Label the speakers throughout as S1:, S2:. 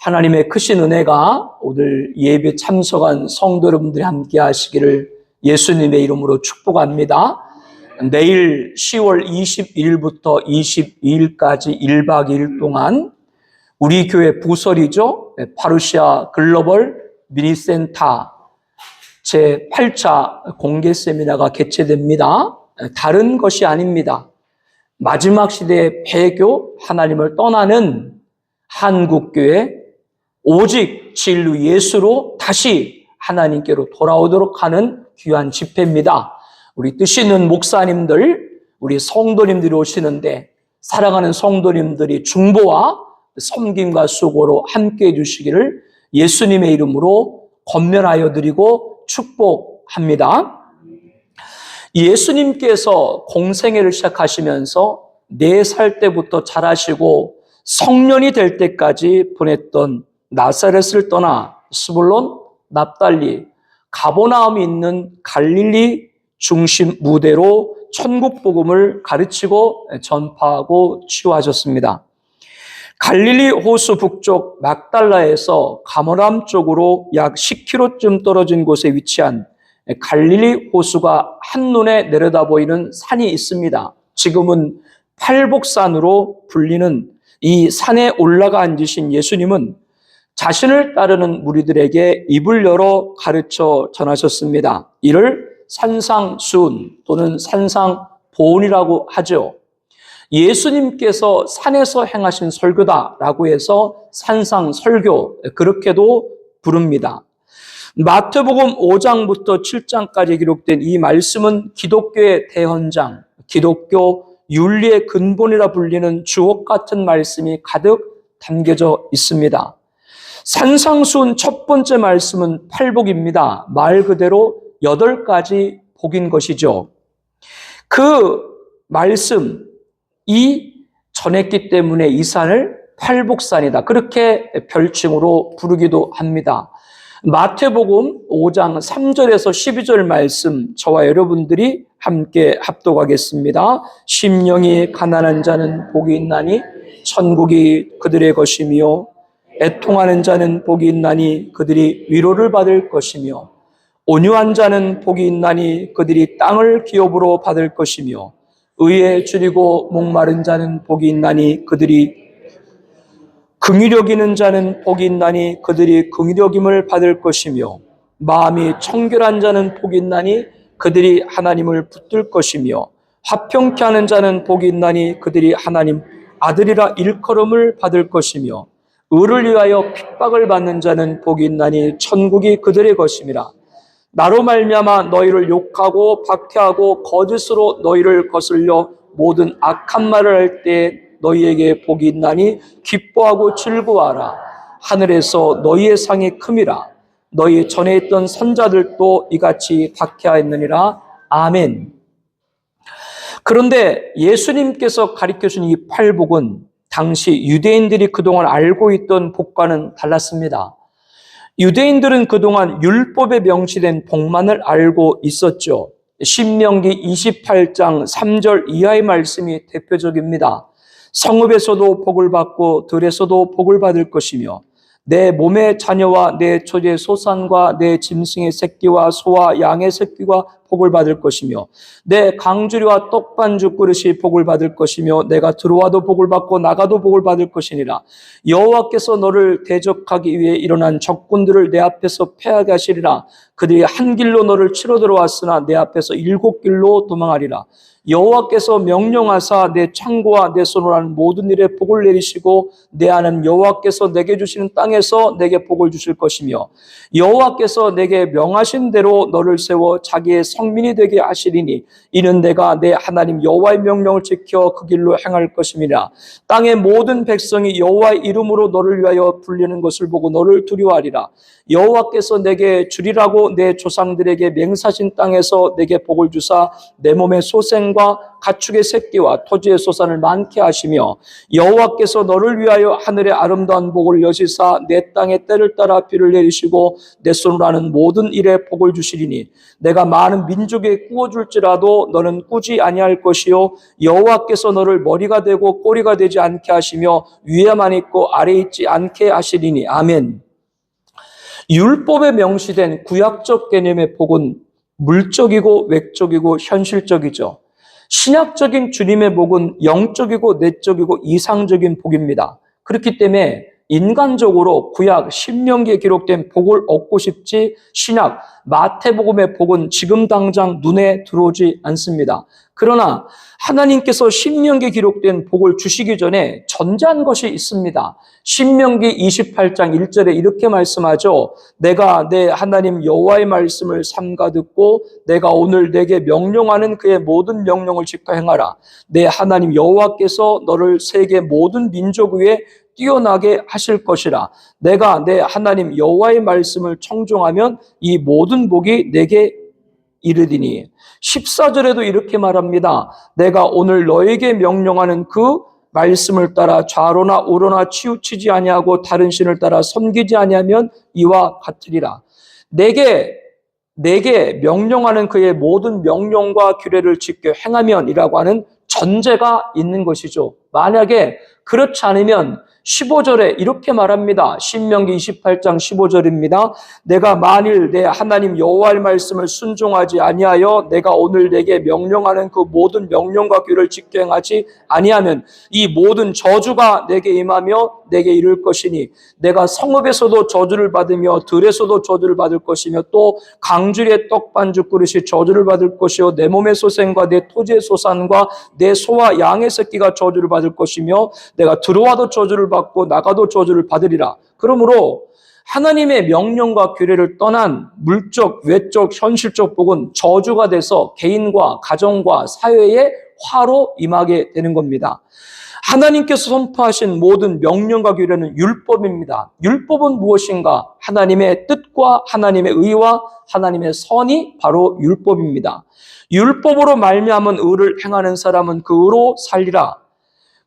S1: 하나님의 크신 은혜가 오늘 예배 참석한 성도 여러분들이 함께 하시기를 예수님의 이름으로 축복합니다. 내일 10월 21일부터 22일까지 1박 2일 동안 우리 교회 부설이죠. 파루시아 글로벌 미니센터 제8차 공개 세미나가 개최됩니다. 다른 것이 아닙니다. 마지막 시대의 배교, 하나님을 떠나는 한국교회, 오직 진리 예수로 다시 하나님께로 돌아오도록 하는 귀한 집회입니다. 우리 뜻 있는 목사님들, 우리 성도님들이 오시는데 사랑하는 성도님들이 중보와 섬김과 수고로 함께해 주시기를 예수님의 이름으로 권면하여 드리고 축복합니다. 예수님께서 공생애를 시작하시면서 4살 때부터 자라시고 성년이 될 때까지 보냈던 나사렛을 떠나 스불론, 납달리, 가버나움이 있는 갈릴리 중심 무대로 천국 복음을 가르치고 전파하고 치유하셨습니다. 갈릴리 호수 북쪽 막달라에서 가버나움 쪽으로 약 10km쯤 떨어진 곳에 위치한 갈릴리 호수가 한눈에 내려다 보이는 산이 있습니다. 지금은 팔복산으로 불리는 이 산에 올라가 앉으신 예수님은 자신을 따르는 무리들에게 입을 열어 가르쳐 전하셨습니다. 이를 산상수훈 또는 산상보훈이라고 하죠. 예수님께서 산에서 행하신 설교다라고 해서 산상설교, 그렇게도 부릅니다. 마태복음 5장부터 7장까지 기록된 이 말씀은 기독교의 대헌장, 기독교 윤리의 근본이라 불리는 주옥 같은 말씀이 가득 담겨져 있습니다. 산상수훈 첫 번째 말씀은 팔복입니다. 말 그대로 8가지 복인 것이죠. 그 말씀이 전했기 때문에 이 산을 팔복산이다, 그렇게 별칭으로 부르기도 합니다. 마태복음 5장 3절에서 12절 말씀, 저와 여러분들이 함께 합독하겠습니다. 심령이 가난한 자는 복이 있나니 천국이 그들의 것이며, 애통하는 자는 복이 있나니 그들이 위로를 받을 것이며, 온유한 자는 복이 있나니 그들이 땅을 기업으로 받을 것이며, 의에 줄이고 목마른 자는 복이 있나니 그들이 긍휼히 여기는 자는 복이 있나니 그들이 긍휼히 여김을 받을 것이며, 마음이 청결한 자는 복이 있나니 그들이 하나님을 붙들 것이며, 화평케 하는 자는 복이 있나니 그들이 하나님 아들이라 일컬음을 받을 것이며, 의를 위하여 핍박을 받는 자는 복이 있나니 천국이 그들의 것임이라. 나로 말미암아 너희를 욕하고 박해하고 거짓으로 너희를 거슬려 모든 악한 말을 할 때 너희에게 복이 있나니 기뻐하고 즐거워하라. 하늘에서 너희의 상이 큼이라. 너희 전에 있던 선자들도 이같이 박해하였느니라. 아멘. 그런데 예수님께서 가르쳐준 이 팔복은 당시 유대인들이 그동안 알고 있던 복과는 달랐습니다. 유대인들은 그동안 율법에 명시된 복만을 알고 있었죠. 신명기 28장 3절 이하의 말씀이 대표적입니다. 성읍에서도 복을 받고 들에서도 복을 받을 것이며, 내 몸의 자녀와 내 초제 소산과 내 짐승의 새끼와 소와 양의 새끼가 복을 받을 것이며, 내 강주리와 떡반죽 그릇이 복을 받을 것이며, 내가 들어와도 복을 받고 나가도 복을 받을 것이니라. 여호와께서 너를 대적하기 위해 일어난 적군들을 내 앞에서 패하게 하시리라. 그들이 한 길로 너를 치러 들어왔으나 내 앞에서 7길로 도망하리라. 여호와께서 명령하사 내 창고와 내 손으로 하는 모든 일에 복을 내리시고, 내 아는 여호와께서 내게 주시는 땅에서 내게 복을 주실 것이며, 여호와께서 내게 명하신 대로 너를 세워 자기의 성민이 되게 하시리니, 이는 내가 내 하나님 여호와의 명령을 지켜 그 길로 행할 것임이라. 땅의 모든 백성이 여호와의 이름으로 너를 위하여 불리는 것을 보고 너를 두려워하리라. 여호와께서 내게 주리라고 내 조상들에게 맹사신 땅에서 내게 복을 주사 내 몸의 소생과 가축의 새끼와 토지의 소산을 많게 하시며 여호와께서 너를 위하여 하늘의 아름다운 복을 여시사 내 땅에 때를 따라 비를 내리시고 내 손으로 하는 모든 일에 복을 주시리니 내가 많은 민족에 꾸어줄지라도 너는 꾸지 아니할 것이요 여호와께서 너를 머리가 되고 꼬리가 되지 않게 하시며 위에만 있고 아래에 있지 않게 하시리니. 아멘. 율법에 명시된 구약적 개념의 복은 물적이고 외적이고 현실적이죠. 신약적인 주님의 복은 영적이고 내적이고 이상적인 복입니다. 그렇기 때문에 인간적으로 구약 신명기에 기록된 복을 얻고 싶지 신약 마태복음의 복은 지금 당장 눈에 들어오지 않습니다. 그러나 하나님께서 신명기에 기록된 복을 주시기 전에 전제한 것이 있습니다. 신명기 28장 1절에 이렇게 말씀하죠. 내가 내 하나님 여호와의 말씀을 삼가 듣고 내가 오늘 내게 명령하는 그의 모든 명령을 지켜 행하라. 내 하나님 여호와께서 너를 세계 모든 민족 위에 뛰어나게 하실 것이라. 내가 내 하나님 여호와의 말씀을 청종하면 이 모든 복이 내게 이르리니. 14절에도 이렇게 말합니다. 내가 오늘 너에게 명령하는 그 말씀을 따라 좌로나 우로나 치우치지 아니하고 다른 신을 따라 섬기지 아니하면 이와 같으리라. 내게 명령하는 그의 모든 명령과 규례를 지켜 행하면이라고 하는 전제가 있는 것이죠. 만약에 그렇지 않으면 15절에 이렇게 말합니다. 신명기 28장 15절입니다. 내가 만일 내 하나님 여호와의 말씀을 순종하지 아니하여 내가 오늘 내게 명령하는 그 모든 명령과 규례를 지켜 행하지 아니하면 이 모든 저주가 내게 임하며 내게 이를 것이니 내가 성읍에서도 저주를 받으며 들에서도 저주를 받을 것이며 또 강줄의 떡반죽 그릇이 저주를 받을 것이요 내 몸의 소생과 내 토지의 소산과 내 소와 양의 새끼가 저주를 받을 것이며 내가 들어와도 저주를 받고 나가도 저주를 받으리라. 그러므로 하나님의 명령과 규례를 떠난 물적, 외적, 현실적 복은 저주가 돼서 개인과 가정과 사회에 화로 임하게 되는 겁니다. 하나님께서 선포하신 모든 명령과 규례는 율법입니다. 율법은 무엇인가? 하나님의 뜻과 하나님의 의와 하나님의 선이 바로 율법입니다. 율법으로 말미암은 의를 행하는 사람은 그 의로 살리라.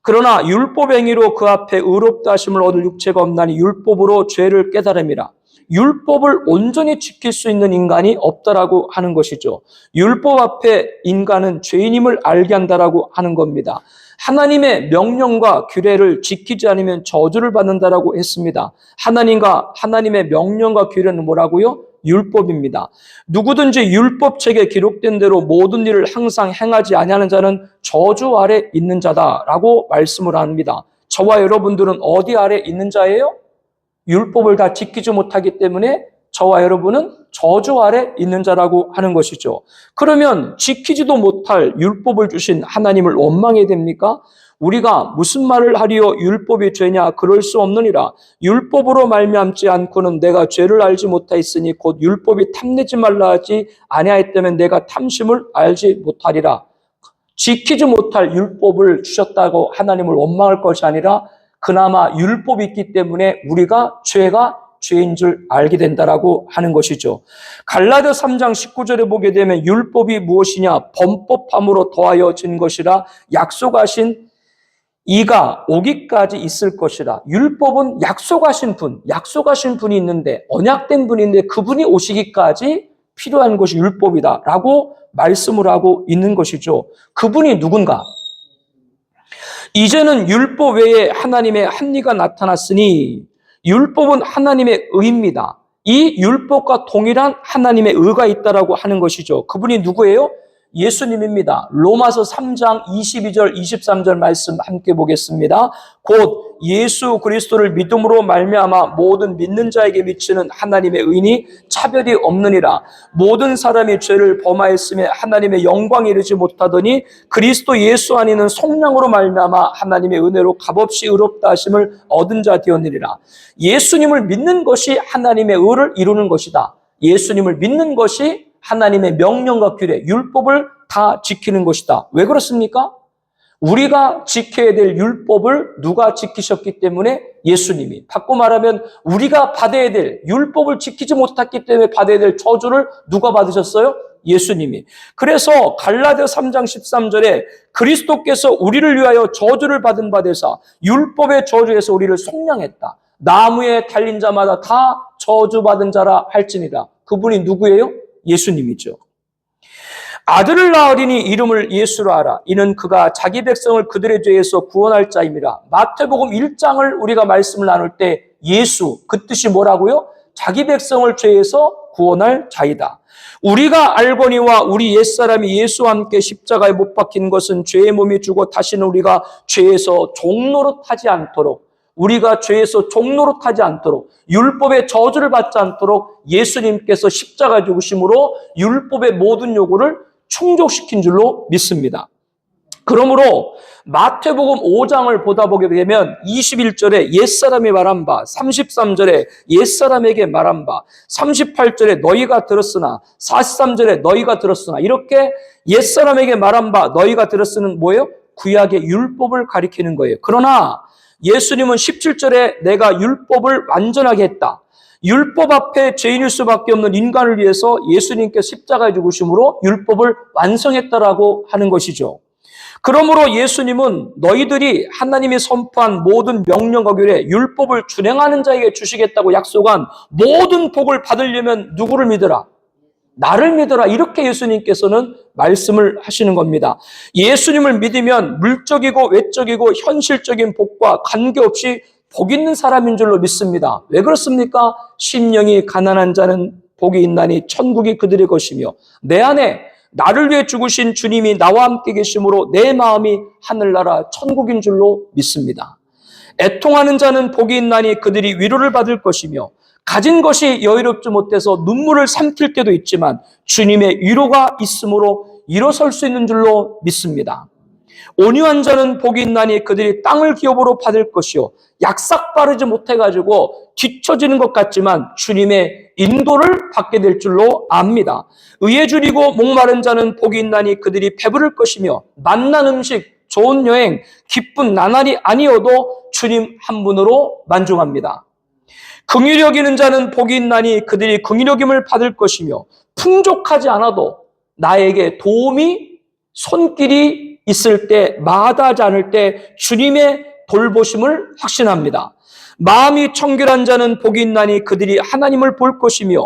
S1: 그러나 율법 행위로 그 앞에 의롭다 하심을 얻을 육체가 없나니 율법으로 죄를 깨달음이라. 율법을 온전히 지킬 수 있는 인간이 없다라고 하는 것이죠. 율법 앞에 인간은 죄인임을 알게 한다라고 하는 겁니다. 하나님의 명령과 규례를 지키지 않으면 저주를 받는다라고 했습니다. 하나님과 하나님의 명령과 규례는 뭐라고요? 율법입니다. 누구든지 율법책에 기록된 대로 모든 일을 항상 행하지 아니하는 자는 저주 아래 있는 자다라고 말씀을 합니다. 저와 여러분들은 어디 아래 있는 자예요? 율법을 다 지키지 못하기 때문에 저와 여러분은 저주 아래 있는 자라고 하는 것이죠. 그러면 지키지도 못할 율법을 주신 하나님을 원망해야 됩니까? 우리가 무슨 말을 하리요 율법이 죄냐? 그럴 수 없느니라. 율법으로 말미암지 않고는 내가 죄를 알지 못하였으니 곧 율법이 탐내지 말라 하지 아니하였다면 내가 탐심을 알지 못하리라. 지키지 못할 율법을 주셨다고 하나님을 원망할 것이 아니라 그나마 율법이 있기 때문에 우리가 죄인 줄 알게 된다라고 하는 것이죠. 갈라디아 3장 19절에 보게 되면 율법이 무엇이냐? 범법함으로 더하여진 것이라 약속하신 이가 오기까지 있을 것이라. 율법은 약속하신 분이 있는데 언약된 분이 있는데 그분이 오시기까지 필요한 것이 율법이다라고 말씀을 하고 있는 것이죠. 그분이 누군가? 이제는 율법 외에 하나님의 합리가 나타났으니 율법은 하나님의 의입니다. 이 율법과 동일한 하나님의 의가 있다라고 하는 것이죠. 그분이 누구예요? 예수님입니다. 로마서 3장 22절 23절 말씀 함께 보겠습니다. 곧 예수 그리스도를 믿음으로 말미암아 모든 믿는 자에게 미치는 하나님의 의니 차별이 없느니라. 모든 사람이 죄를 범하였음에 하나님의 영광에 이르지 못하더니 그리스도 예수 안에는 속량으로 말미암아 하나님의 은혜로 값없이 의롭다 하심을 얻은 자 되었느니라. 예수님을 믿는 것이 하나님의 의를 이루는 것이다. 예수님을 믿는 것이 하나님의 명령과 규례, 율법을 다 지키는 것이다. 왜 그렇습니까? 우리가 지켜야 될 율법을 누가 지키셨기 때문에? 예수님이. 바꿔 말하면 우리가 받아야 될 율법을 지키지 못했기 때문에 받아야 될 저주를 누가 받으셨어요? 예수님이. 그래서 갈라디아 3장 13절에 그리스도께서 우리를 위하여 저주를 받은 바 되사 율법의 저주에서 우리를 속량했다. 나무에 달린 자마다 다 저주받은 자라 할지니라. 그분이 누구예요? 예수님이죠. 아들을 낳으리니 이름을 예수로 하라. 이는 그가 자기 백성을 그들의 죄에서 구원할 자임이라. 마태복음 1장을 우리가 말씀을 나눌 때 예수, 그 뜻이 뭐라고요? 자기 백성을 죄에서 구원할 자이다. 우리가 알거니와 우리 옛사람이 예수와 함께 십자가에 못 박힌 것은 죄의 몸이 죽어 다시는 우리가 죄에서 종노릇하지 않도록, 우리가 죄에서 종노릇하지 않도록, 율법의 저주를 받지 않도록 예수님께서 십자가에 죽으심으로 율법의 모든 요구를 충족시킨 줄로 믿습니다. 그러므로 마태복음 5장을 보다 보게 되면 21절에 옛사람이 말한 바, 33절에 옛사람에게 말한 바, 38절에 너희가 들었으나, 43절에 너희가 들었으나, 이렇게 옛사람에게 말한 바, 너희가 들었으는 뭐예요? 구약의 율법을 가리키는 거예요. 그러나 예수님은 17절에 내가 율법을 완전하게 했다. 율법 앞에 죄인일 수밖에 없는 인간을 위해서 예수님께서 십자가에 죽으심으로 율법을 완성했다라고 하는 것이죠. 그러므로 예수님은 너희들이 하나님이 선포한 모든 명령과 규례, 율법을 준행하는 자에게 주시겠다고 약속한 모든 복을 받으려면 누구를 믿으라? 나를 믿어라. 이렇게 예수님께서는 말씀을 하시는 겁니다. 예수님을 믿으면 물적이고 외적이고 현실적인 복과 관계없이 복 있는 사람인 줄로 믿습니다. 왜 그렇습니까? 심령이 가난한 자는 복이 있나니 천국이 그들의 것이며 내 안에 나를 위해 죽으신 주님이 나와 함께 계심으로 내 마음이 하늘나라 천국인 줄로 믿습니다. 애통하는 자는 복이 있나니 그들이 위로를 받을 것이며 가진 것이 여유롭지 못해서 눈물을 삼킬 때도 있지만 주님의 위로가 있으므로 일어설 수 있는 줄로 믿습니다. 온유한 자는 복이 있나니 그들이 땅을 기업으로 받을 것이요 약삭 빠르지 못해가지고 뒤처지는 것 같지만 주님의 인도를 받게 될 줄로 압니다. 의에 줄이고 목마른 자는 복이 있나니 그들이 배부를 것이며 맛난 음식, 좋은 여행, 기쁜 나날이 아니어도 주님 한 분으로 만족합니다. 긍휼히 여기는 자는 복이 있나니 그들이 긍휼여김을 받을 것이며 풍족하지 않아도 나에게 도움이 손길이 있을 때, 마다하지 않을 때 주님의 돌보심을 확신합니다. 마음이 청결한 자는 복이 있나니 그들이 하나님을 볼 것이며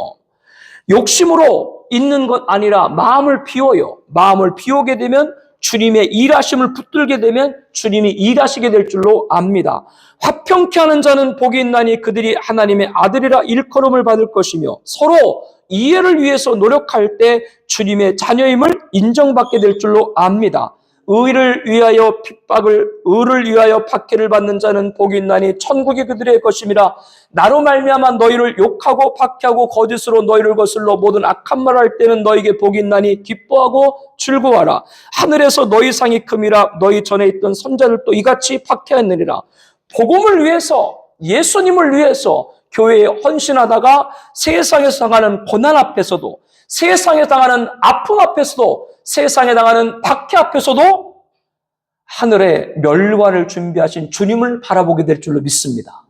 S1: 욕심으로 있는 것 아니라 마음을 비워요. 마음을 비우게 되면 주님의 일하심을 붙들게 되면 주님이 일하시게 될 줄로 압니다. 화평케 하는 자는 복이 있나니 그들이 하나님의 아들이라 일컬음을 받을 것이며 서로 이해를 위해서 노력할 때 주님의 자녀임을 인정받게 될 줄로 압니다. 의를 위하여 의를 위하여 박해를 받는 자는 복이 있나니 천국이 그들의 것임이라. 나로 말미암아 너희를 욕하고 박해하고 거짓으로 너희를 거슬러 모든 악한 말을 할 때는 너희에게 복이 있나니 기뻐하고 즐거워하라. 하늘에서 너희 상이 큼이라. 너희 전에 있던 선자들도 이같이 박해하느니라. 복음을 위해서, 예수님을 위해서 교회에 헌신하다가 세상에서 당하는 고난 앞에서도, 세상에 당하는 아픔 앞에서도, 세상에 당하는 박해 앞에서도 하늘에 멸관을 준비하신 주님을 바라보게 될 줄로 믿습니다.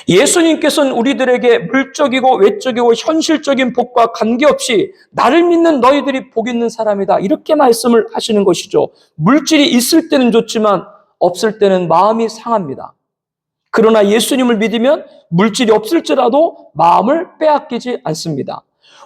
S1: 예수님께서는 우리들에게 물적이고 외적이고 현실적인 복과 관계없이 나를 믿는 너희들이 복 있는 사람이다, 이렇게 말씀을 하시는 것이죠. 물질이 있을 때는 좋지만 없을 때는 마음이 상합니다. 그러나 예수님을 믿으면 물질이 없을지라도 마음을 빼앗기지 않습니다.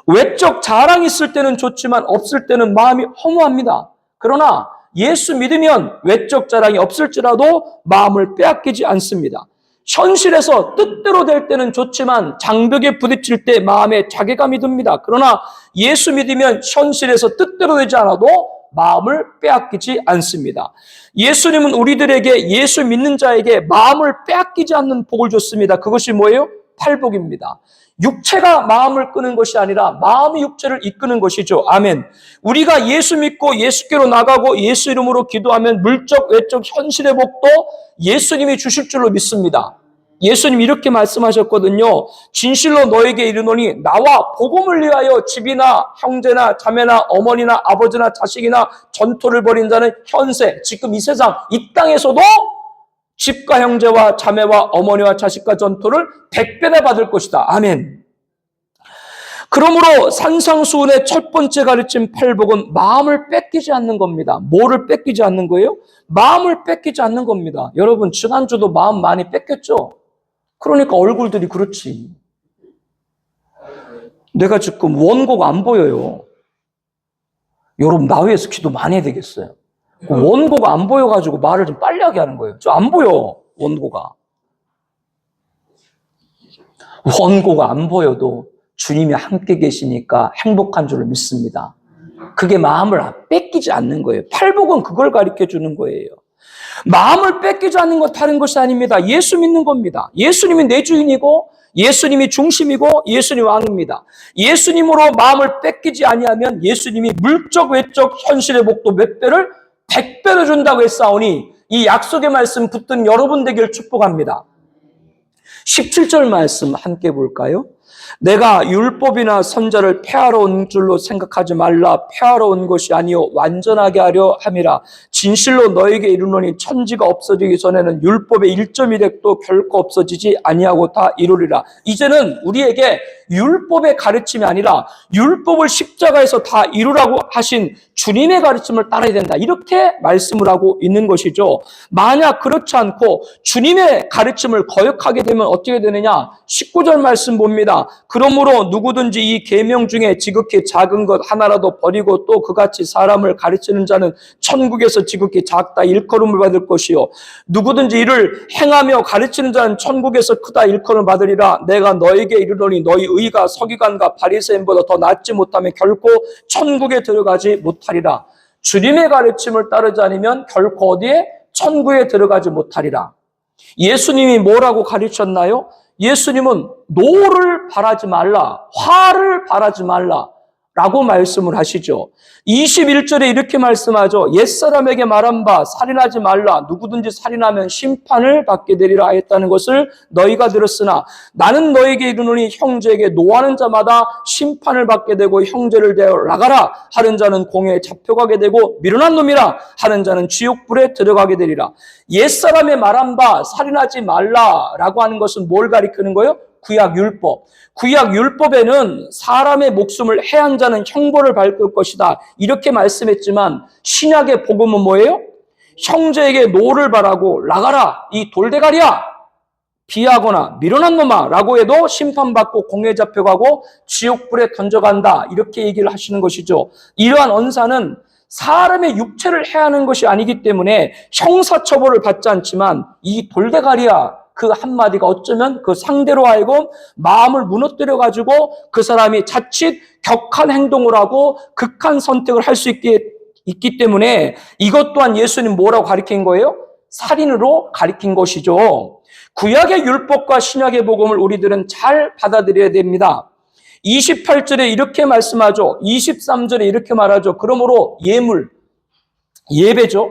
S1: 외적 자랑이 있을 때는 좋지만 없을 때는 마음이 허무합니다. 그러나 예수 믿으면 외적 자랑이 없을지라도 마음을 빼앗기지 않습니다. 현실에서 뜻대로 될 때는 좋지만 장벽에 부딪힐 때 마음에 자괴감이 듭니다. 그러나 예수 믿으면 현실에서 뜻대로 되지 않아도 마음을 빼앗기지 않습니다. 예수님은 우리들에게, 예수 믿는 자에게 마음을 빼앗기지 않는 복을 줬습니다. 그것이 뭐예요? 팔복입니다. 육체가 마음을 끄는 것이 아니라 마음이 육체를 이끄는 것이죠. 아멘. 우리가 예수 믿고 예수께로 나가고 예수 이름으로 기도하면 물적, 외적, 현실의 복도 예수님이 주실 줄로 믿습니다. 예수님 이렇게 말씀하셨거든요. 진실로 너에게 이르노니 나와 복음을 위하여 집이나 형제나 자매나 어머니나 아버지나 자식이나 전토를 벌인 자는 현세, 지금 이 세상, 이 땅에서도 집과 형제와 자매와 어머니와 자식과 전토를 100배나 받을 것이다. 아멘. 그러므로 산상수훈의 첫 번째 가르침 팔복은 마음을 뺏기지 않는 겁니다. 뭐를 뺏기지 않는 거예요? 마음을 뺏기지 않는 겁니다. 여러분 지난주도 마음 많이 뺏겼죠? 그러니까 얼굴들이 그렇지. 내가 지금 원고가 안 보여요. 여러분 나 위해서 기도 많이 해야 되겠어요. 원고가 안 보여가지고 말을 좀 빨리 하게 하는 거예요. 저 안 보여, 원고가. 원고가 안 보여도 주님이 함께 계시니까 행복한 줄을 믿습니다. 그게 마음을 뺏기지 않는 거예요. 팔복은 그걸 가르쳐 주는 거예요. 마음을 뺏기지 않는 건 다른 것이 아닙니다. 예수 믿는 겁니다. 예수님이 내 주인이고 예수님이 중심이고 예수님이 왕입니다. 예수님으로 마음을 뺏기지 아니하면 예수님이 물적 외적 현실의 복도 몇 배를 100배로 준다고 했사오니 이 약속의 말씀 붙든 여러분 되길 축복합니다. 17절 말씀 함께 볼까요? 내가 율법이나 선자를 폐하러 온 줄로 생각하지 말라. 폐하러 온 것이 아니요 완전하게 하려 함이라. 진실로 너에게 이르노니 천지가 없어지기 전에는 율법의 1.1획도 결코 없어지지 아니하고 다 이루리라. 이제는 우리에게 율법의 가르침이 아니라 율법을 십자가에서 다 이루라고 하신 주님의 가르침을 따라야 된다. 이렇게 말씀을 하고 있는 것이죠. 만약 그렇지 않고 주님의 가르침을 거역하게 되면 어떻게 되느냐? 19절 말씀 봅니다. 그러므로 누구든지 이 계명 중에 지극히 작은 것 하나라도 버리고 또 그같이 사람을 가르치는 자는 천국에서 지극히 작다 일컬음을 받을 것이요 누구든지 이를 행하며 가르치는 자는 천국에서 크다 일컬음을 받으리라. 내가 너에게 이르노니 너희 의가 서기관과 바리새인보다 더 낫지 못하면 결코 천국에 들어가지 못하리라. 주님의 가르침을 따르지 않으면 결코 어디에? 천국에 들어가지 못하리라. 예수님이 뭐라고 가르쳤나요? 예수님은 노를 바라지 말라, 화를 바라지 말라 라고 말씀을 하시죠. 21절에 이렇게 말씀하죠. 옛사람에게 말한 바 살인하지 말라. 누구든지 살인하면 심판을 받게 되리라 하였다는 것을 너희가 들었으나 나는 너에게 이르노니 형제에게 노하는 자마다 심판을 받게 되고 형제를 대하여 나가라 하는 자는 공회에 잡혀가게 되고 미련한 놈이라 하는 자는 지옥불에 들어가게 되리라. 옛사람의 말한 바 살인하지 말라라고 하는 것은 뭘 가리키는 거예요? 구약 율법. 구약 율법에는 사람의 목숨을 해한 자는 형벌을 받을 것이다. 이렇게 말씀했지만 신약의 복음은 뭐예요? 형제에게 노를 바라고 나가라. 이 돌대가리야. 비하거나 미련한 놈아 라고 해도 심판받고 공회에 잡혀가고 지옥불에 던져간다. 이렇게 얘기를 하시는 것이죠. 이러한 언사는 사람의 육체를 해하는 것이 아니기 때문에 형사처벌을 받지 않지만 이 돌대가리야. 그 한마디가 어쩌면 그 상대로 하여금 마음을 무너뜨려가지고 그 사람이 자칫 격한 행동을 하고 극한 선택을 할 수 있기 때문에 이것 또한 예수님 뭐라고 가르친 거예요? 살인으로 가르친 것이죠. 구약의 율법과 신약의 복음을 우리들은 잘 받아들여야 됩니다. 28절에 이렇게 말씀하죠. 23절에 이렇게 말하죠. 그러므로 예배죠.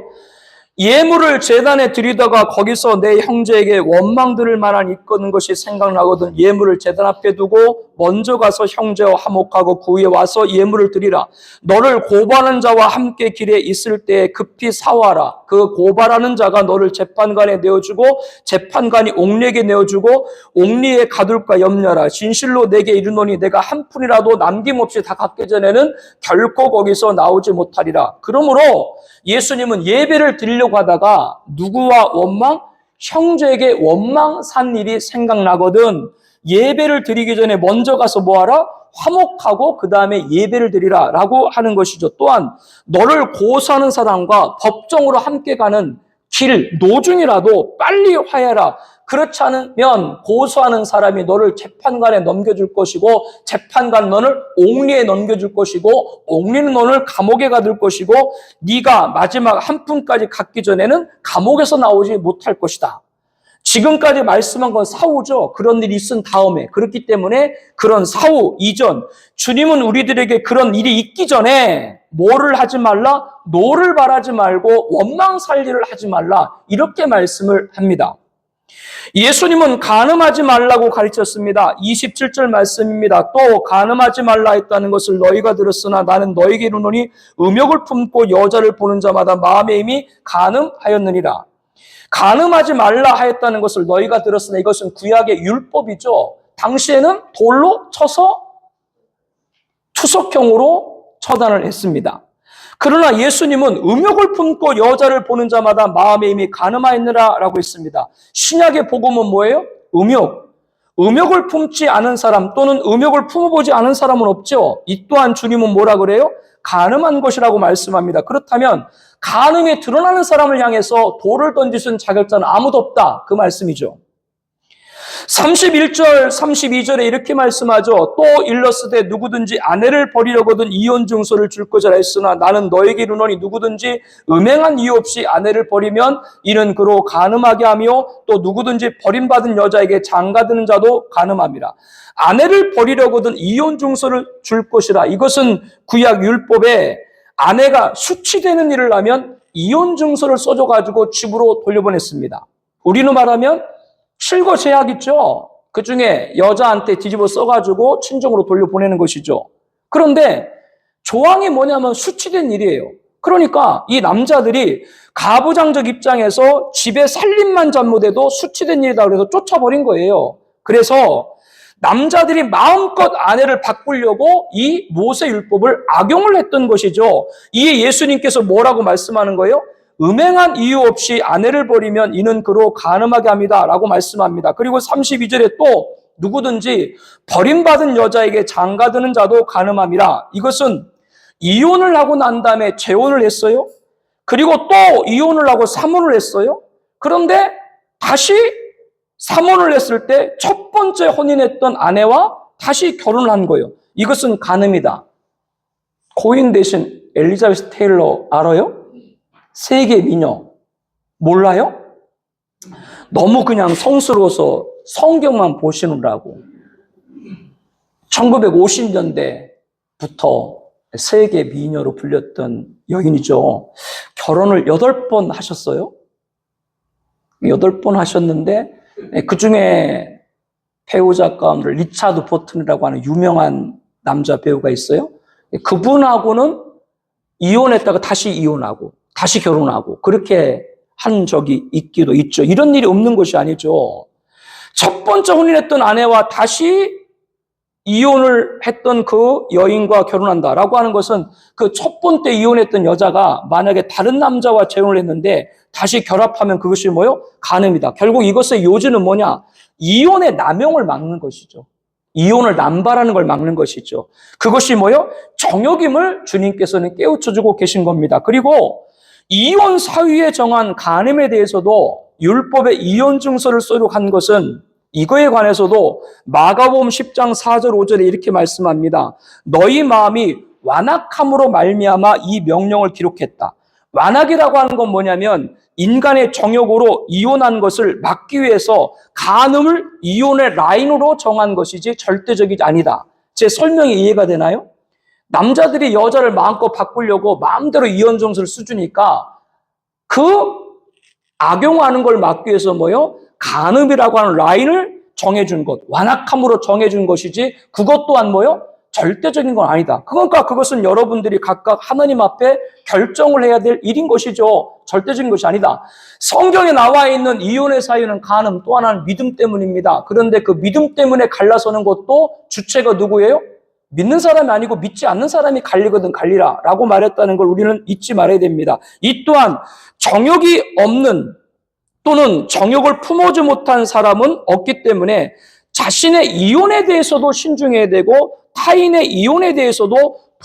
S1: 예물을 제단에 드리다가 거기서 내 형제에게 원망 들을 만한 일거는 것이 생각나거든 예물을 제단 앞에 두고 먼저 가서 형제와 화목하고 그 후에 와서 예물을 드리라. 너를 고발하는 자와 함께 길에 있을 때 급히 사와라. 그 고발하는 자가 너를 재판관에 내어주고 재판관이 옥리에게 내어주고 옥리에 가둘까 염려라. 진실로 내게 이르노니 내가 한 푼이라도 남김없이 다 갚기 전에는 결코 거기서 나오지 못하리라. 그러므로 예수님은 예배를 드리려고 하다가 누구와 원망? 형제에게 원망 산 일이 생각나거든 예배를 드리기 전에 먼저 가서 뭐하라? 화목하고 그 다음에 예배를 드리라 라고 하는 것이죠. 또한 너를 고소하는 사람과 법정으로 함께 가는 길 노중이라도 빨리 화해하라. 그렇지 않으면 고소하는 사람이 너를 재판관에 넘겨줄 것이고 재판관 너를 옥리에 넘겨줄 것이고 옥리는 너를 감옥에 가둘 것이고 네가 마지막 한 푼까지 갚기 전에는 감옥에서 나오지 못할 것이다. 지금까지 말씀한 건 사후죠. 그런 일이 있은 다음에. 그렇기 때문에 그런 사후 이전 주님은 우리들에게 그런 일이 있기 전에 뭐를 하지 말라? 노를 바라지 말고 원망 살 일을 하지 말라. 이렇게 말씀을 합니다. 예수님은 간음하지 말라고 가르쳤습니다. 27절 말씀입니다. 또 간음하지 말라 했다는 것을 너희가 들었으나 나는 너희에게 이르노니 음욕을 품고 여자를 보는 자마다 마음에 이미 간음하였느니라. 간음하지 말라 하였다는 것을 너희가 들었으나 이것은 구약의 율법이죠. 당시에는 돌로 쳐서 투석형으로 처단을 했습니다. 그러나 예수님은 음욕을 품고 여자를 보는 자마다 마음에 이미 간음하였느라 라고 했습니다. 신약의 복음은 뭐예요? 음욕을 품지 않은 사람 또는 음욕을 품어보지 않은 사람은 없죠. 이 또한 주님은 뭐라 그래요? 간음한 것이라고 말씀합니다. 그렇다면 간음에 드러나는 사람을 향해서 돌을 던지신 자격자는 아무도 없다. 그 말씀이죠. 31절, 32절에 이렇게 말씀하죠. 또 일렀으되 누구든지 아내를 버리려거든 이혼 증서를 줄 것이라 했으나 나는 너에게 이르노니 누구든지 음행한 이유 없이 아내를 버리면 이는 그로 간음하게 하며 또 누구든지 버림받은 여자에게 장가드는 자도 간음함이라. 아내를 버리려거든 이혼 증서를 줄 것이라. 이것은 구약 율법에 아내가 수치되는 일을 하면 이혼 증서를 써줘가지고 집으로 돌려보냈습니다. 우리는 말하면 실거 제약 있죠. 그 중에 여자한테 뒤집어 써가지고 친정으로 돌려보내는 것이죠. 그런데 조항이 뭐냐면 수치된 일이에요. 그러니까 이 남자들이 가부장적 입장에서 집에 살림만 잘못해도 수치된 일이다 그래서 쫓아버린 거예요. 그래서 남자들이 마음껏 아내를 바꾸려고 이 모세율법을 악용을 했던 것이죠. 이에 예수님께서 뭐라고 말씀하는 거예요? 음행한 이유 없이 아내를 버리면 이는 그로 간음하게 합니다 라고 말씀합니다. 그리고 32절에 또 누구든지 버림받은 여자에게 장가드는 자도 간음함이라. 이것은 이혼을 하고 난 다음에 재혼을 했어요. 그리고 또 이혼을 하고 삼혼을 했어요. 그런데 다시 삼혼을 했을 때 첫 번째 혼인했던 아내와 다시 결혼을 한 거예요. 이것은 간음이다. 고인 대신 엘리자베스 테일러 알아요? 세계 미녀. 몰라요? 너무 그냥 성스러워서 성경만 보시느라고. 1950년대부터 세계 미녀로 불렸던 여인이죠. 결혼을 8번 하셨어요. 8번 하셨는데 그 중에 배우자 가운데 리차드 버튼이라고 하는 유명한 남자 배우가 있어요. 그분하고는 이혼했다가 다시 이혼하고 다시 결혼하고 그렇게 한 적이 있기도 있죠. 이런 일이 없는 것이 아니죠. 첫 번째 혼인했던 아내와 다시 이혼을 했던 그 여인과 결혼한다라고 하는 것은 그 첫 번째 이혼했던 여자가 만약에 다른 남자와 재혼을 했는데 다시 결합하면 그것이 뭐요? 간음이다. 결국 이것의 요지는 뭐냐? 이혼의 남용을 막는 것이죠. 이혼을 남발하는 걸 막는 것이죠. 그것이 뭐요? 정욕임을 주님께서는 깨우쳐주고 계신 겁니다. 그리고 이혼 사유에 정한 간음에 대해서도 율법에 이혼 증서를 써록한 것은 이거에 관해서도 마가복음 10장 4절 5절에 이렇게 말씀합니다. 너희 마음이 완악함으로 말미암아 이 명령을 기록했다. 완악이라고 하는 건 뭐냐면 인간의 정욕으로 이혼한 것을 막기 위해서 간음을 이혼의 라인으로 정한 것이지 절대적이지 아니다. 제 설명이 이해가 되나요? 남자들이 여자를 마음껏 바꾸려고 마음대로 이혼 증서를 써주니까 그 악용하는 걸 막기 위해서 뭐요? 간음이라고 하는 라인을 정해준 것, 완악함으로 정해준 것이지 그것 또한 뭐요? 절대적인 건 아니다. 그러니까 그것은 여러분들이 각각 하나님 앞에 결정을 해야 될 일인 것이죠. 절대적인 것이 아니다. 성경에 나와 있는 이혼의 사유는 간음, 또 하나는 믿음 때문입니다. 그런데 그 믿음 때문에 갈라서는 것도 주체가 누구예요? 믿는 사람이 아니고 믿지 않는 사람이 갈리거든 갈리라 라고 말했다는 걸 우리는 잊지 말아야 됩니다. 이 또한 정욕이 없는 또는 정욕을 품어지 못한 사람은 없기 때문에 자신의 이혼에 대해서도 신중해야 되고 타인의 이혼에 대해서도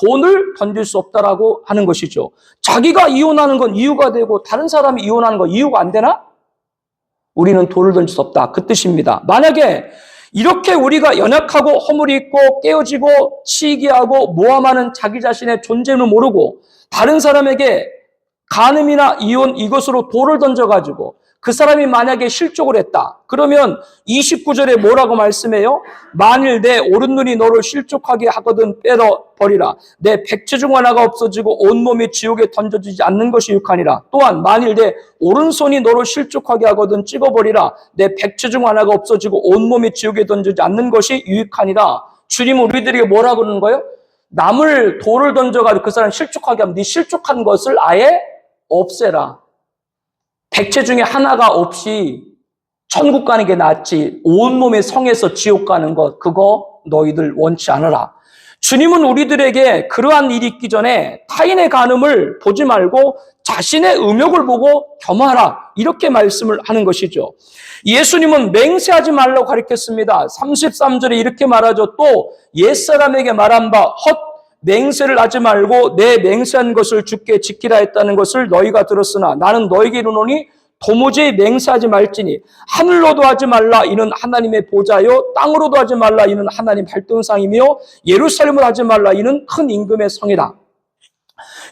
S1: 돈을 던질 수 없다라고 하는 것이죠. 자기가 이혼하는 건 이유가 되고 다른 사람이 이혼하는 건 이유가 안 되나? 우리는 돈을 던질 수 없다. 그 뜻입니다. 만약에 이렇게 우리가 연약하고 허물이 있고 깨어지고 시기하고 모함하는 자기 자신의 존재를 모르고 다른 사람에게 간음이나 이혼 이것으로 돌을 던져가지고 그 사람이 만약에 실족을 했다. 그러면 29절에 뭐라고 말씀해요? 만일 내 오른눈이 너를 실족하게 하거든 빼버리라. 내 백체 중 하나가 없어지고 온몸이 지옥에 던져지지 않는 것이 유익하니라. 또한 만일 내 오른손이 너를 실족하게 하거든 찍어버리라. 내 백체 중 하나가 없어지고 온몸이 지옥에 던져지지 않는 것이 유익하니라. 주님은 우리들에게 뭐라고 그러는 거예요? 남을 돌을 던져가지고 그 사람 실족하게 하면 네 실족한 것을 아예 없애라. 백체 중에 하나가 없이 천국 가는 게 낫지 온몸의 성에서 지옥 가는 것 그거 너희들 원치 않으라. 주님은 우리들에게 그러한 일이 있기 전에 타인의 간음을 보지 말고 자신의 음욕을 보고 겸하라 이렇게 말씀을 하는 것이죠. 예수님은 맹세하지 말라고 가르쳤습니다. 33절에 이렇게 말하죠. 또 옛사람에게 말한 바 헛 맹세를 하지 말고 내 맹세한 것을 주께 지키라 했다는 것을 너희가 들었으나 나는 너희에게 이르노니 도무지 맹세하지 말지니 하늘로도 하지 말라 이는 하나님의 보좌요 땅으로도 하지 말라 이는 하나님 발등상이며 예루살렘으로 하지 말라 이는 큰 임금의 성이라.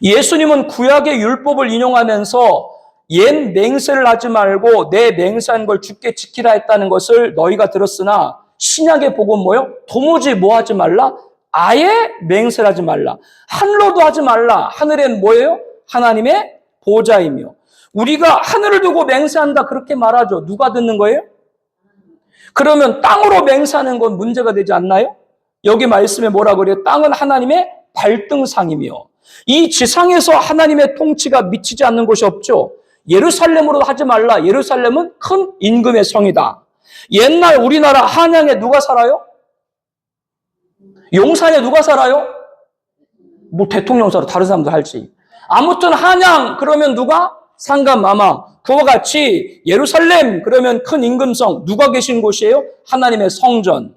S1: 예수님은 구약의 율법을 인용하면서 옛 맹세를 하지 말고 내 맹세한 걸 주께 지키라 했다는 것을 너희가 들었으나 신약의 복음 뭐요? 도무지 뭐 하지 말라? 아예 맹세를 하지 말라. 하늘로도 하지 말라. 하늘엔 뭐예요? 하나님의 보좌이며. 우리가 하늘을 두고 맹세한다 그렇게 말하죠. 누가 듣는 거예요? 그러면 땅으로 맹세하는 건 문제가 되지 않나요? 여기 말씀에 뭐라 그래요? 땅은 하나님의 발등상이며 이 지상에서 하나님의 통치가 미치지 않는 곳이 없죠. 예루살렘으로 하지 말라. 예루살렘은 큰 임금의 성이다. 옛날 우리나라 한양에 누가 살아요? 용산에 누가 살아요? 뭐 대통령 살아 다른 사람도 할지. 아무튼 한양 그러면 누가? 상감마마. 그와 같이 예루살렘 그러면 큰 임금성 누가 계신 곳이에요? 하나님의 성전.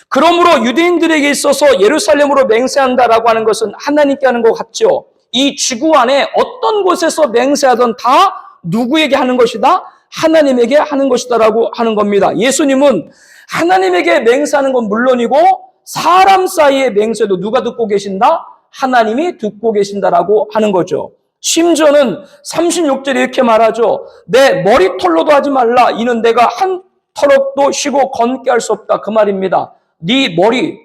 S1: 그러므로 유대인들에게 있어서 예루살렘으로 맹세한다라고 하는 것은 하나님께 하는 것 같죠. 이 지구 안에 어떤 곳에서 맹세하던 다 누구에게 하는 것이다? 하나님에게 하는 것이다라고 하는 겁니다. 예수님은 하나님에게 맹세하는 건 물론이고 사람 사이의 맹세도 누가 듣고 계신다? 하나님이 듣고 계신다라고 하는 거죠. 심지어는 36절에 이렇게 말하죠. 내 머리털로도 하지 말라. 이는 내가 한 터럭도 쉬고 검게 할 수 없다. 그 말입니다. 네 머리,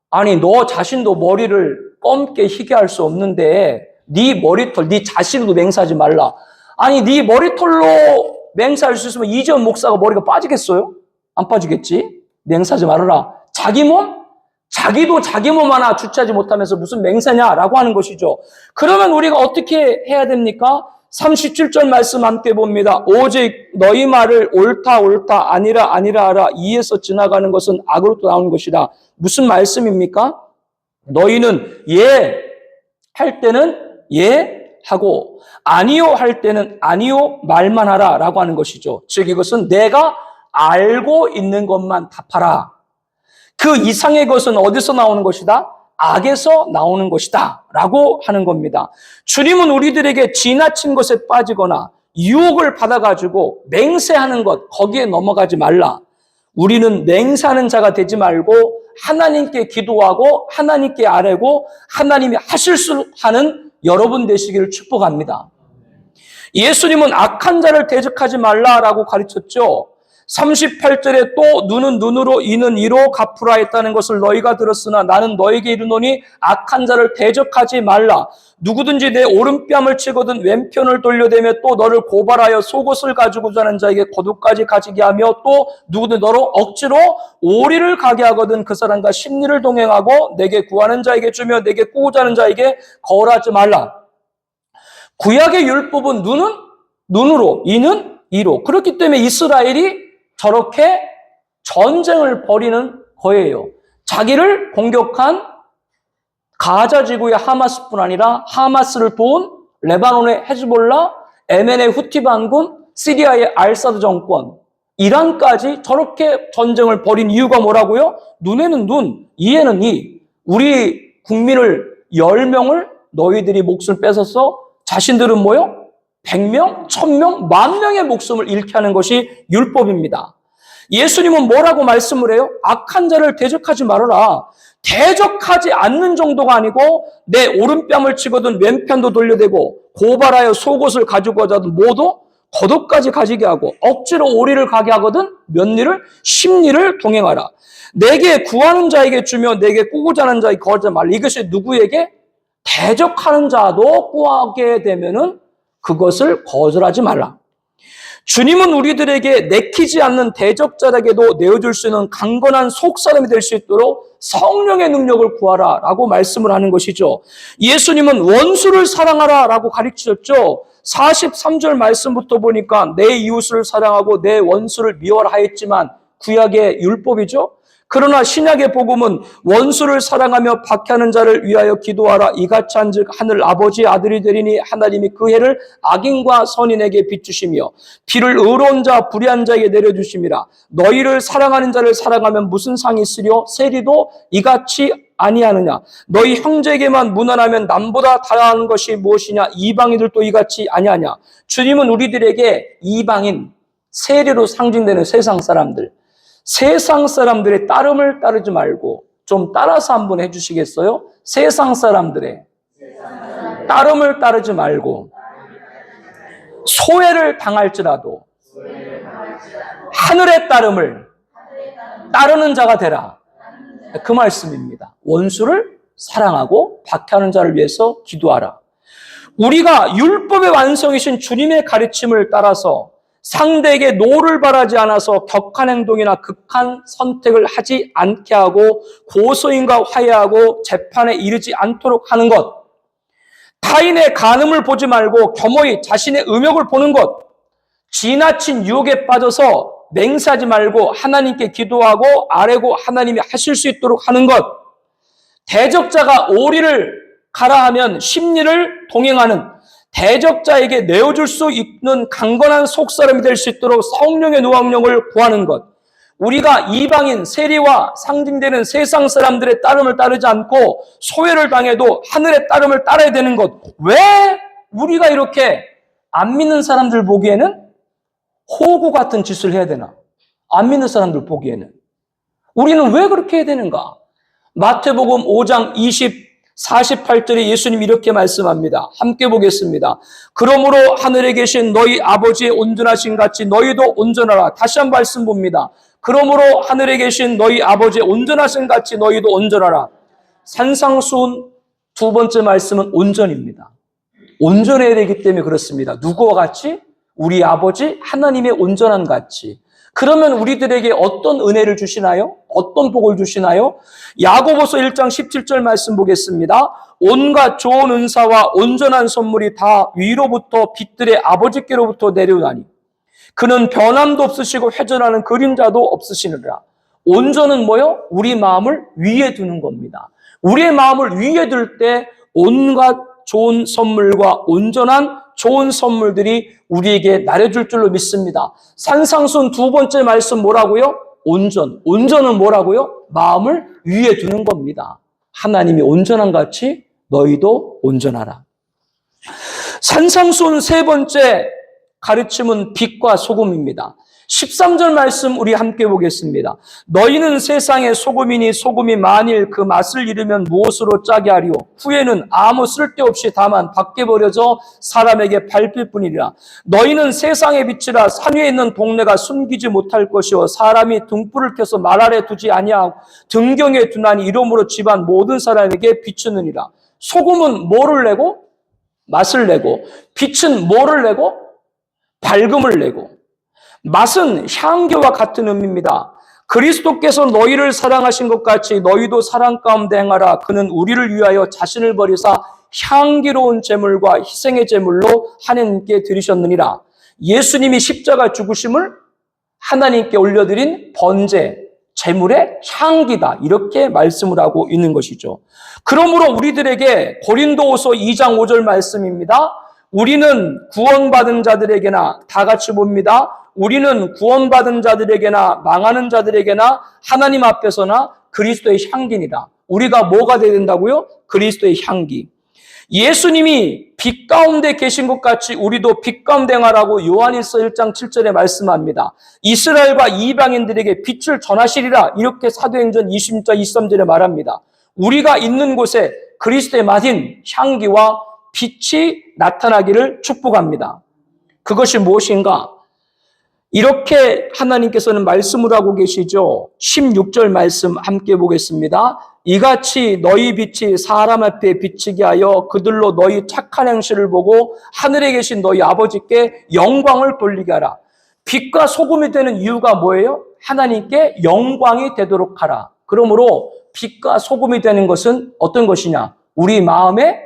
S1: 아니 너 자신도 머리를 검게 희게 할 수 없는데 네 머리털, 네 자신도 맹세하지 말라. 아니 네 머리털로 맹세할 수 있으면 이재원 목사가 머리가 빠지겠어요? 안 빠지겠지? 맹세하지 말아라. 자기 몸? 자기도 자기 몸 하나 주체하지 못하면서 무슨 맹세냐라고 하는 것이죠. 그러면 우리가 어떻게 해야 됩니까? 37절 말씀 함께 봅니다. 오직 너희 말을 옳다 옳다 아니라 아니라 하라 이에서 지나가는 것은 악으로부터 나오는 것이다. 무슨 말씀입니까? 너희는 예 할 때는 예 하고 아니요 할 때는 아니요 말만 하라 라고 하는 것이죠. 즉 이것은 내가 알고 있는 것만 답하라. 그 이상의 것은 어디서 나오는 것이다? 악에서 나오는 것이다 라고 하는 겁니다. 주님은 우리들에게 지나친 것에 빠지거나 유혹을 받아가지고 맹세하는 것 거기에 넘어가지 말라. 우리는 맹세하는 자가 되지 말고 하나님께 기도하고 하나님께 아뢰고 하나님이 하실 수 하는 여러분 되시기를 축복합니다. 예수님은 악한 자를 대적하지 말라라고 가르쳤죠. 38절에 또 눈은 눈으로 이는 이로 갚으라 했다는 것을 너희가 들었으나 나는 너에게 이르노니 악한 자를 대적하지 말라. 누구든지 내 오른뺨을 치거든 왼편을 돌려대며 또 너를 고발하여 속옷을 가지고자 하는 자에게 겉옷까지 가지게 하며 또 누구든 너로 억지로 오리를 가게 하거든 그 사람과 심리를 동행하고 내게 구하는 자에게 주며 내게 꾸고자 하는 자에게 거울하지 말라. 구약의 율법은 눈은 눈으로 이는 이로. 그렇기 때문에 이스라엘이 저렇게 전쟁을 벌이는 거예요. 자기를 공격한 가자 지구의 하마스뿐 아니라 하마스를 도운 레바논의 헤즈볼라, 예멘의 후티 반군, 시리아의 알사드 정권, 이란까지 저렇게 전쟁을 벌인 이유가 뭐라고요? 눈에는 눈, 이에는 이. 우리 국민을 10명을 너희들이 목숨을 뺏어서 자신들은 뭐요? 100명, 1000명, 10,000명의 목숨을 잃게 하는 것이 율법입니다. 예수님은 뭐라고 말씀을 해요? 악한 자를 대적하지 말아라. 대적하지 않는 정도가 아니고 내 오른뺨을 치거든 왼편도 돌려대고 고발하여 속옷을 가지고 가자든 모두 겉옷까지 가지게 하고 억지로 오리를 가게 하거든 몇 리를? 10리를 동행하라. 내게 구하는 자에게 주며 내게 꾸고자 하는 자에게 거하지 말라. 이것이 누구에게? 대적하는 자도 구하게 되면은 그것을 거절하지 말라. 주님은 우리들에게 내키지 않는 대적자에게도 내어줄 수 있는 강건한 속사람이 될 수 있도록 성령의 능력을 구하라 라고 말씀을 하는 것이죠. 예수님은 원수를 사랑하라 라고 가르치셨죠. 43절 말씀부터 보니까 내 이웃을 사랑하고 내 원수를 미워라 하였지만 구약의 율법이죠. 그러나 신약의 복음은 원수를 사랑하며 박해하는 자를 위하여 기도하라. 이같이 한즉 하늘 아버지의 아들이 되리니 하나님이 그 해를 악인과 선인에게 비추시며 비를 의로운 자 불의한 자에게 내려주심이라. 너희를 사랑하는 자를 사랑하면 무슨 상이 있으려? 세리도 이같이 아니하느냐. 너희 형제에게만 무난하면 남보다 다양한 것이 무엇이냐. 이방인들도 이같이 아니하냐. 주님은 우리들에게 이방인, 세리로 상징되는 세상 사람들, 세상 사람들의 따름을 따르지 말고 좀 따라서 한번 해주시겠어요? 세상 사람들의 따름을 따르지 말고 소외를 당할지라도 하늘의 따름을 따르는 자가 되라. 그 말씀입니다. 원수를 사랑하고 박해하는 자를 위해서 기도하라. 우리가 율법의 완성이신 주님의 가르침을 따라서 상대에게 노를 바라지 않아서 격한 행동이나 극한 선택을 하지 않게 하고 고소인과 화해하고 재판에 이르지 않도록 하는 것, 타인의 간음을 보지 말고 겸허히 자신의 음욕을 보는 것, 지나친 유혹에 빠져서 맹세하지 말고 하나님께 기도하고 아뢰고 하나님이 하실 수 있도록 하는 것, 대적자가 오리를 가라 하면 10리를 동행하는 대적자에게 내어줄 수 있는 강건한 속사람이 될 수 있도록 성령의 노학령을 구하는 것, 우리가 이방인 세리와 상징되는 세상 사람들의 따름을 따르지 않고 소외를 당해도 하늘의 따름을 따라야 되는 것. 왜 우리가 이렇게 안 믿는 사람들 보기에는 호구 같은 짓을 해야 되나? 안 믿는 사람들 보기에는 우리는 왜 그렇게 해야 되는가? 마태복음 5장 48절에 예수님이 이렇게 말씀합니다. 함께 보겠습니다. 그러므로 하늘에 계신 너희 아버지의 온전하신 같이 너희도 온전하라. 다시 한 말씀 봅니다. 그러므로 하늘에 계신 너희 아버지의 온전하신 같이 너희도 온전하라. 산상수훈 두 번째 말씀은 온전입니다. 온전해야 되기 때문에 그렇습니다. 누구와 같이? 우리 아버지 하나님의 온전한 같이. 그러면 우리들에게 어떤 은혜를 주시나요? 어떤 복을 주시나요? 야고보서 1장 17절 말씀 보겠습니다. 온갖 좋은 은사와 온전한 선물이 다 위로부터 빛들의 아버지께로부터 내려오나니 그는 변함도 없으시고 회전하는 그림자도 없으시느라. 온전은 뭐요? 우리 마음을 위에 두는 겁니다. 우리의 마음을 위에 둘 때 온갖 좋은 선물과 온전한 좋은 선물들이 우리에게 나려줄 줄로 믿습니다. 산상순 두 번째 말씀 뭐라고요? 온전. 온전은 뭐라고요? 마음을 위에 두는 겁니다. 하나님이 온전한 같이 너희도 온전하라. 산상순 세 번째 가르침은 빛과 소금입니다. 13절 말씀 우리 함께 보겠습니다. 너희는 세상의 소금이니 소금이 만일 그 맛을 잃으면 무엇으로 짜게 하리요? 후에는 아무 쓸데없이 다만 밖에 버려져 사람에게 밟힐 뿐이라. 너희는 세상의 빛이라. 산 위에 있는 동네가 숨기지 못할 것이요 사람이 등불을 켜서 말 아래 두지 아니하고 등경에 두나니 이러므로 집안 모든 사람에게 비추느니라. 소금은 뭐를 내고? 맛을 내고. 빛은 뭐를 내고? 밝음을 내고. 맛은 향기와 같은 의미입니다. 그리스도께서 너희를 사랑하신 것 같이 너희도 사랑 가운데 행하라. 그는 우리를 위하여 자신을 버리사 향기로운 제물과 희생의 제물로 하나님께 드리셨느니라. 예수님이 십자가 죽으심을 하나님께 올려드린 번제, 제물의 향기다. 이렇게 말씀을 하고 있는 것이죠. 그러므로 우리들에게 고린도후서 2장 5절 말씀입니다. 우리는 구원받은 자들에게나 다 같이 봅니다. 우리는 구원받은 자들에게나 망하는 자들에게나 하나님 앞에서나 그리스도의 향기니라. 우리가 뭐가 되어야 된다고요? 그리스도의 향기. 예수님이 빛 가운데 계신 것 같이 우리도 빛 가운데 행하라고 요한일서 1장 7절에 말씀합니다. 이스라엘과 이방인들에게 빛을 전하시리라. 이렇게 사도행전 20장 23절에 말합니다. 우리가 있는 곳에 그리스도의 맛인 향기와 빛이 나타나기를 축복합니다. 그것이 무엇인가? 이렇게 하나님께서는 말씀을 하고 계시죠. 16절 말씀 함께 보겠습니다. 이같이 너희 빛이 사람 앞에 비치게 하여 그들로 너희 착한 행실을 보고 하늘에 계신 너희 아버지께 영광을 돌리게 하라. 빛과 소금이 되는 이유가 뭐예요? 하나님께 영광이 되도록 하라. 그러므로 빛과 소금이 되는 것은 어떤 것이냐? 우리 마음에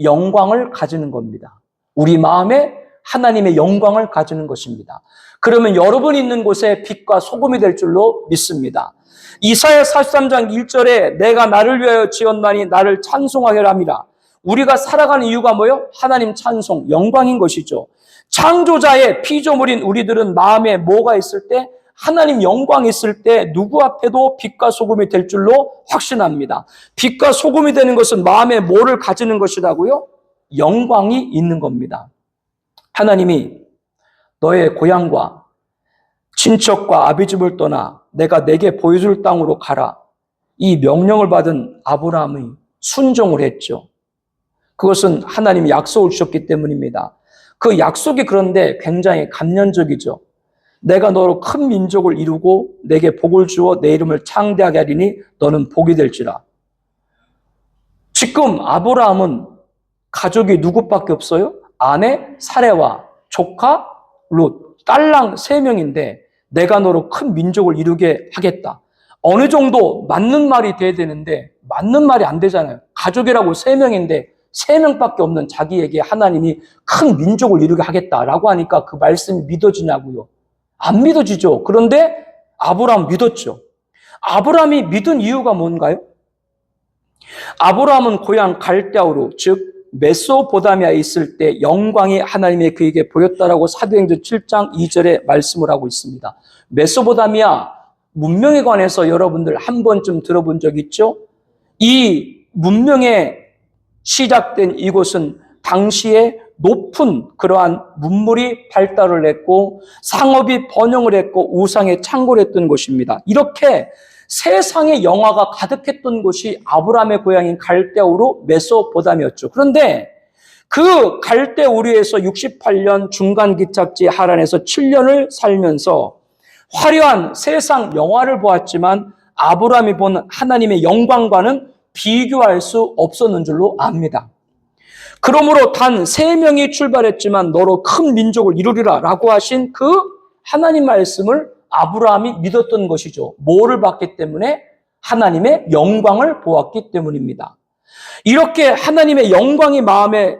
S1: 영광을 가지는 겁니다. 우리 마음에 하나님의 영광을 가지는 것입니다. 그러면 여러분이 있는 곳에 빛과 소금이 될 줄로 믿습니다. 이사야 43장 1절에 내가 나를 위하여 지었나니 나를 찬송하게 함이라. 우리가 살아가는 이유가 뭐예요? 하나님 찬송, 영광인 것이죠. 창조자의 피조물인 우리들은 마음에 뭐가 있을 때? 하나님 영광이 있을 때 누구 앞에도 빛과 소금이 될 줄로 확신합니다. 빛과 소금이 되는 것은 마음에 뭐를 가지는 것이라고요? 영광이 있는 겁니다. 하나님이 너의 고향과 친척과 아비집을 떠나 내가 내게 보여줄 땅으로 가라. 이 명령을 받은 아브라함이 순종을 했죠. 그것은 하나님이 약속을 주셨기 때문입니다. 그 약속이 그런데 굉장히 감련적이죠. 내가 너로 큰 민족을 이루고 내게 복을 주어 내 이름을 창대하게 하리니 너는 복이 될지라. 지금 아브라함은 가족이 누구밖에 없어요? 아내 사레와 조카 롯, 딸랑 3명인데 내가 너로 큰 민족을 이루게 하겠다. 어느 정도 맞는 말이 돼야 되는데 맞는 말이 안 되잖아요. 가족이라고 3명인데 3명밖에 없는 자기에게 하나님이 큰 민족을 이루게 하겠다라고 하니까 그 말씀이 믿어지냐고요? 안 믿어지죠. 그런데 아브라함 믿었죠. 아브라함이 믿은 이유가 뭔가요? 아브라함은 고향 갈대아우르, 즉 메소포타미아에 있을 때 영광이 하나님의 그에게 보였다라고 사도행전 7장 2절에 말씀을 하고 있습니다. 메소포타미아 문명에 관해서 여러분들 한 번쯤 들어본 적 있죠? 이 문명에 시작된 이곳은 당시에 높은 그러한 문물이 발달을 했고 상업이 번영을 했고 우상에 창궐을 했던 곳입니다. 이렇게 세상의 영화가 가득했던 곳이 아브라함의 고향인 갈대아우르 메소포타미아였죠. 그런데 그 갈대아우르에서 68년 중간 기착지 하란에서 7년을 살면서 화려한 세상 영화를 보았지만 아브라함이 본 하나님의 영광과는 비교할 수 없었는 줄로 압니다. 그러므로 단 3명이 출발했지만 너로 큰 민족을 이루리라 라고 하신 그 하나님 말씀을 아브라함이 믿었던 것이죠. 뭐를 봤기 때문에? 하나님의 영광을 보았기 때문입니다. 이렇게 하나님의 영광이 마음에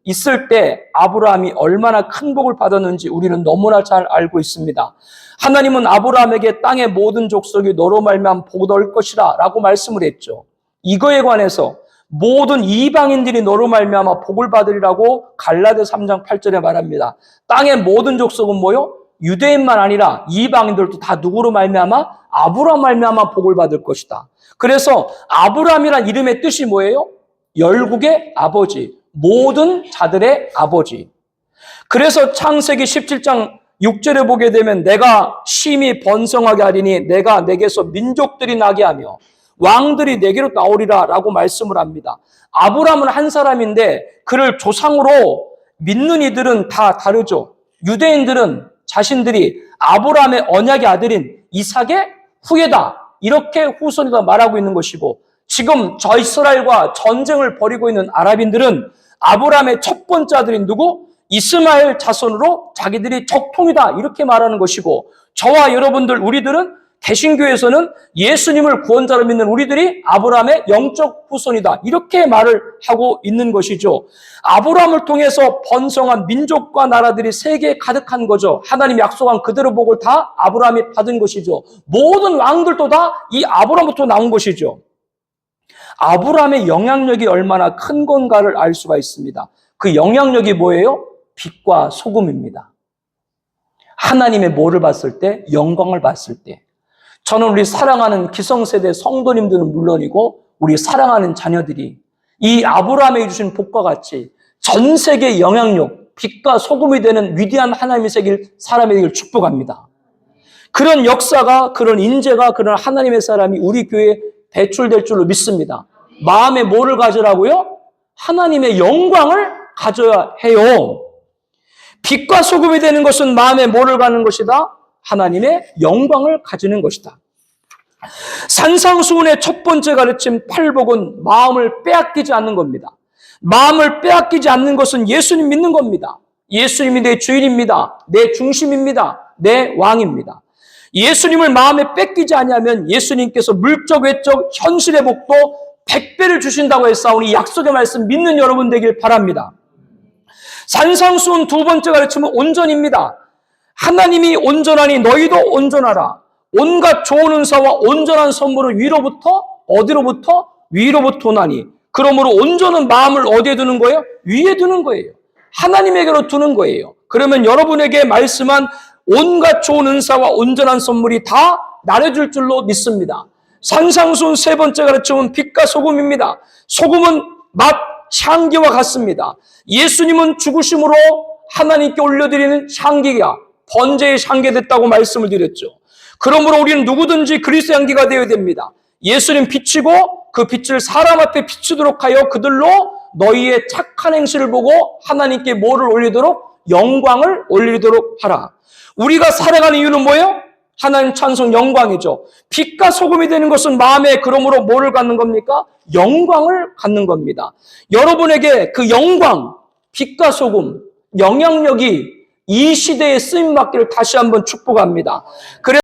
S1: 있을 때 아브라함이 얼마나 큰 복을 받았는지 우리는 너무나 잘 알고 있습니다. 하나님은 아브라함에게 땅의 모든 족속이 너로 말미암아 복을 얻을 것이라 라고 말씀을 했죠. 이거에 관해서 모든 이방인들이 너로 말미암아 복을 받으리라고 갈라디아서 3장 8절에 말합니다. 땅의 모든 족속은 뭐요? 유대인만 아니라 이방인들도 다 누구로 말미암아? 아브라함 말미암아 복을 받을 것이다. 그래서 아브라함이란 이름의 뜻이 뭐예요? 열국의 아버지, 모든 자들의 아버지. 그래서 창세기 17장 6절에 보게 되면 내가 심히 번성하게 하리니 내가 내게서 민족들이 나게 하며 왕들이 내게로 나오리라 라고 말씀을 합니다. 아브라함은 한 사람인데 그를 조상으로 믿는 이들은 다 다르죠. 유대인들은 자신들이 아브라함의 언약의 아들인 이삭의 후예다. 이렇게 후손이다 말하고 있는 것이고 지금 저 이스라엘과 전쟁을 벌이고 있는 아랍인들은 아브라함의 첫 번째 아들인 누구? 이스마엘 자손으로 자기들이 적통이다. 이렇게 말하는 것이고 저와 여러분들 우리들은 개신교에서는 예수님을 구원자로 믿는 우리들이 아브라함의 영적 후손이다. 이렇게 말을 하고 있는 것이죠. 아브라함을 통해서 번성한 민족과 나라들이 세계에 가득한 거죠. 하나님 약속한 그대로 복을 다 아브라함이 받은 것이죠. 모든 왕들도 다 이 아브라함부터 나온 것이죠. 아브라함의 영향력이 얼마나 큰 건가를 알 수가 있습니다. 그 영향력이 뭐예요? 빛과 소금입니다. 하나님의 뭐를 봤을 때? 영광을 봤을 때. 저는 우리 사랑하는 기성세대 성도님들은 물론이고 우리 사랑하는 자녀들이 이 아브라함에게 주신 복과 같이 전 세계의 영향력, 빛과 소금이 되는 위대한 하나님의 사람이 되기를 축복합니다. 그런 역사가, 그런 인재가, 그런 하나님의 사람이 우리 교회에 배출될 줄로 믿습니다. 마음에 뭐를 가지라고요? 하나님의 영광을 가져야 해요. 빛과 소금이 되는 것은 마음에 뭐를 가는 것이다? 하나님의 영광을 가지는 것이다. 산상수훈의 첫 번째 가르침 팔복은 마음을 빼앗기지 않는 겁니다. 마음을 빼앗기지 않는 것은 예수님 믿는 겁니다. 예수님이 내 주인입니다. 내 중심입니다. 내 왕입니다. 예수님을 마음에 뺏기지 않으면 예수님께서 물적, 외적, 현실의 복도 100배를 주신다고 했사오니 약속의 말씀 믿는 여러분 되길 바랍니다. 산상수훈 두 번째 가르침은 온전입니다. 하나님이 온전하니 너희도 온전하라. 온갖 좋은 은사와 온전한 선물을 위로부터 어디로부터? 위로부터 오나니. 그러므로 온전한 마음을 어디에 두는 거예요? 위에 두는 거예요. 하나님에게로 두는 거예요. 그러면 여러분에게 말씀한 온갖 좋은 은사와 온전한 선물이 다 나눠줄 줄로 믿습니다. 산상수훈 세 번째 가르침은 빛과 소금입니다. 소금은 맛, 향기와 같습니다. 예수님은 죽으심으로 하나님께 올려드리는 향기가 번제의 향기 됐다고 말씀을 드렸죠. 그러므로 우리는 누구든지 그리스도 향기가 되어야 됩니다. 예수님 빛이고 그 빛을 사람 앞에 비추도록 하여 그들로 너희의 착한 행실을 보고 하나님께 뭐를 올리도록? 영광을 올리도록 하라. 우리가 살아가는 이유는 뭐예요? 하나님 찬송 영광이죠. 빛과 소금이 되는 것은 마음에 그러므로 뭐를 갖는 겁니까? 영광을 갖는 겁니다. 여러분에게 그 영광, 빛과 소금, 영향력이 이 시대에 쓰임받기를 다시 한번 축복합니다. 그래서